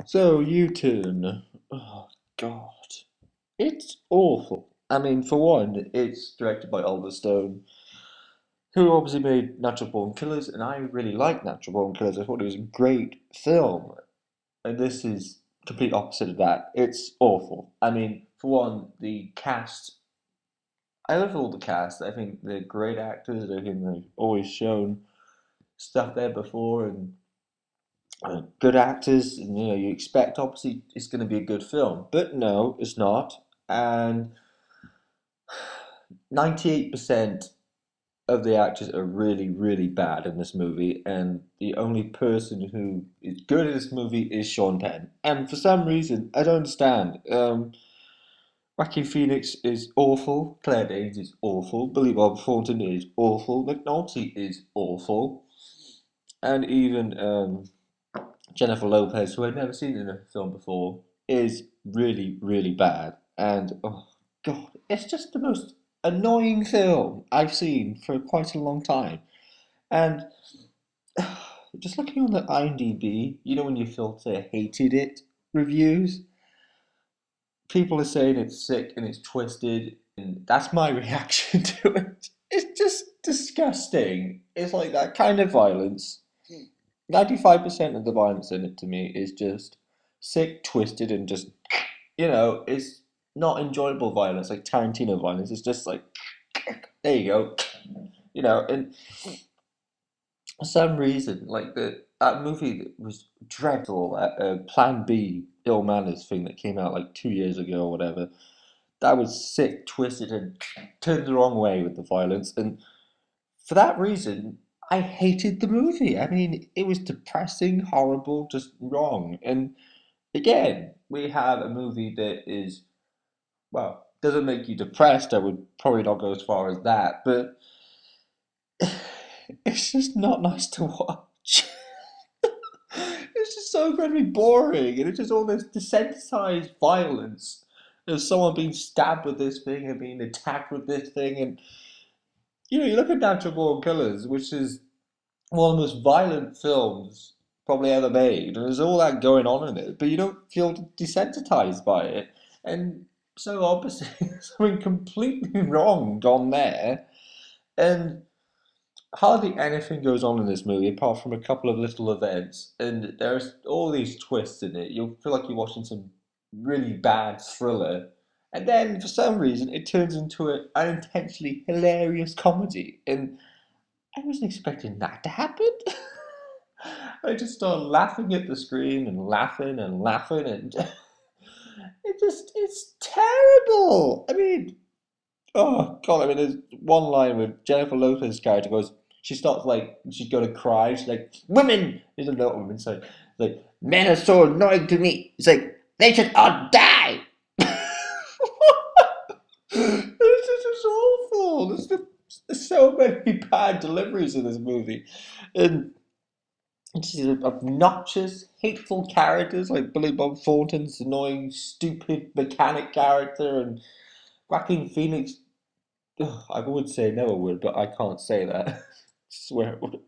So, U-Turn. Oh, God. It's awful. I mean, for one, it's directed by Oliver Stone, who obviously made Natural Born Killers, and I really like Natural Born Killers. I thought it was a great film. And this is complete opposite of that. It's awful. I mean, for one, the cast. I love all the cast. I think they're great actors. I think they've always shown stuff there before, and good actors, and you expect obviously it's going to be a good film, but no, it's not. And 98% of the actors are really, really bad in this movie, and the only person who is good in this movie is Sean Penn. And for some reason, I don't understand. Joaquin Phoenix is awful, Claire Danes is awful, Billy Bob Thornton is awful, McNulty is awful, and even Jennifer Lopez, who I'd never seen in a film before, is really, really bad. And oh god, it's just the most annoying film I've seen for quite a long time. And just looking on the IMDb, when you filter hated it reviews, people are saying it's sick and it's twisted, and that's my reaction to it. It's just disgusting. It's like that kind of violence. 95% of the violence in it to me is just sick, twisted, and just, it's not enjoyable violence like Tarantino violence. It's just like, there you go. And for some reason, like that movie that was dreadful, that Plan B, Ill Manners thing that came out like 2 years ago or whatever, that was sick, twisted, and turned the wrong way with the violence. And for that reason, I hated the movie. I mean, it was depressing, horrible, just wrong. And again, we have a movie that is, well, doesn't make you depressed. I would probably not go as far as that, but it's just not nice to watch. It's just so incredibly boring, and it's just all this desensitized violence. There's someone being stabbed with this thing and being attacked with this thing, and you look at Natural Born Killers, which is one of the most violent films probably ever made, and there's all that going on in it, but you don't feel desensitized by it. And so obviously there's something completely wrong gone there, and hardly anything goes on in this movie apart from a couple of little events, and there's all these twists in it. You'll feel like you're watching some really bad thriller, and then for some reason it turns into an unintentionally hilarious comedy, and I wasn't expecting that to happen. I just started laughing at the screen and laughing and laughing, and it's terrible. I mean, oh God, I mean, there's one line where Jennifer Lopez's character goes, she starts like, she's gonna cry, she's like, women! There's a lot of women saying, like, men are so annoying to me. It's like, they should all die! It's just awful. There's so many bad deliveries in this movie. And these obnoxious, hateful characters like Billy Bob Thornton's annoying, stupid mechanic character, and Joaquin Phoenix. Ugh, I would say never would, but I can't say that. Swear it would.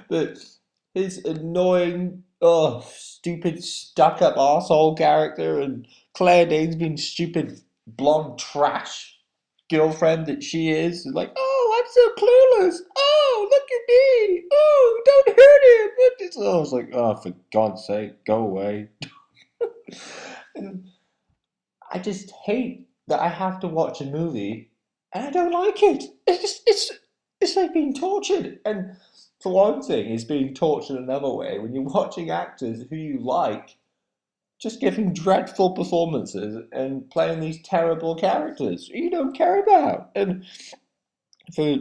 But his annoying, stupid, stuck-up arsehole character, and Claire Danes being stupid, blonde trash girlfriend that she is like, oh, I'm so clueless. Oh, look at me. Oh, don't hurt him. I was like, oh, for God's sake, go away. And I just hate that I have to watch a movie and I don't like it. It's like being tortured. And for one thing, it's being tortured another way when you're watching actors who you like just giving dreadful performances and playing these terrible characters you don't care about. And for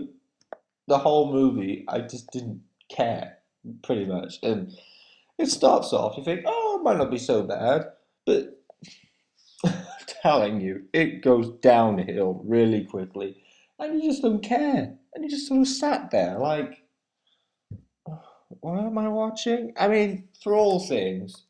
the whole movie, I just didn't care pretty much. And it starts off, you think, oh, it might not be so bad, but I'm telling you, it goes downhill really quickly, and you just don't care, and you just sort of sat there like, what am I watching? I mean, for all things,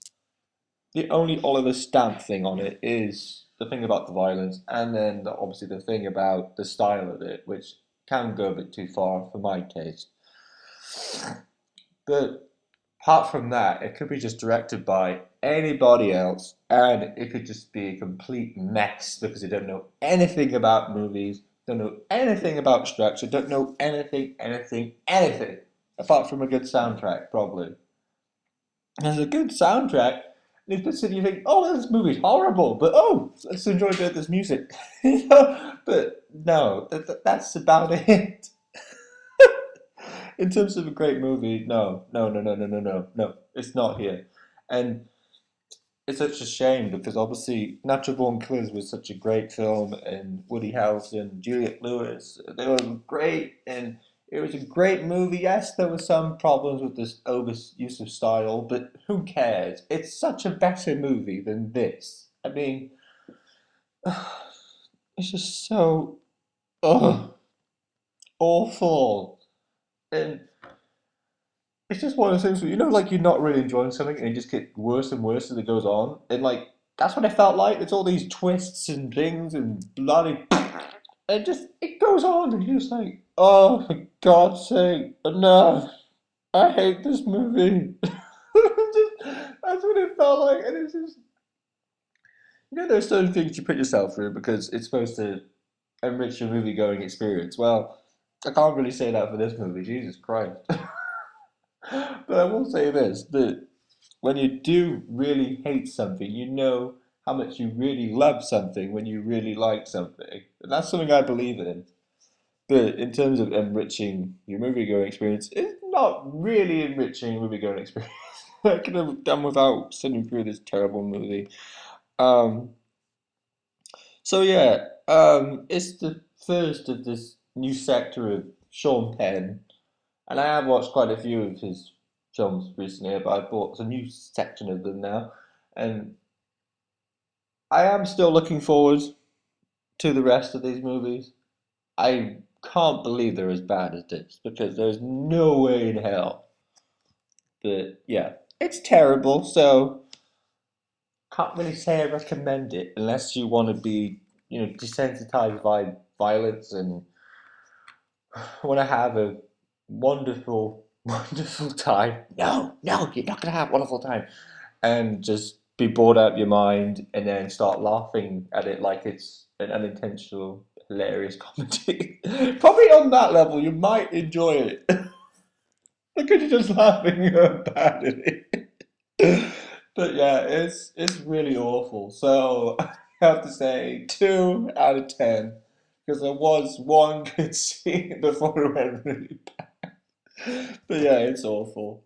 the only Oliver Stamp thing on it is the thing about the violence, and then obviously the thing about the style of it, which can go a bit too far for my taste. But apart from that, it could be just directed by anybody else, and it could just be a complete mess because they don't know anything about movies, don't know anything about structure, don't know anything, apart from a good soundtrack, probably. There's a good soundtrack. And it's you think, oh, this movie's horrible, but oh, let's enjoy a bit of this music. But no, that's about it. In terms of a great movie, no, it's not here. And it's such a shame because obviously Natural Born Killers was such a great film, and Woody Harrelson, Juliette Lewis, they were great, and it was a great movie. Yes, there were some problems with this overuse of style, but who cares? It's such a better movie than this. I mean, it's just so awful, and it's just one of those things where like you're not really enjoying something, and it just gets worse and worse as it goes on, and like that's what it felt like. It's all these twists and things and bloody. It goes on, and you're just like, oh, for God's sake, enough! I hate this movie. That's what it felt like, and it's just there's certain things you put yourself through because it's supposed to enrich your movie going experience. Well, I can't really say that for this movie. Jesus Christ. But I will say this, that when you do really hate something, you know how much you really love something when you really like something. And that's something I believe in. But in terms of enriching your movie-going experience, it's not really enriching your movie-going experience. I could have done without sitting through this terrible movie. Um, so yeah, it's the first of this new sector of Sean Penn. And I have watched quite a few of his films recently, but I bought a new section of them now. And I am still looking forward to the rest of these movies. I can't believe they're as bad as this because there's no way in hell. But yeah, it's terrible, so can't really say I recommend it unless you want to be, desensitized by violence and want to have a wonderful, wonderful time. No, you're not gonna have a wonderful time. And just be bored out of your mind and then start laughing at it like it's an unintentional, hilarious comedy. Probably on that level, you might enjoy it. Because you're just laughing about it. But yeah, it's really awful. So I have to say 2 out of 10 because there was one good scene before it went really bad. But yeah, it's awful.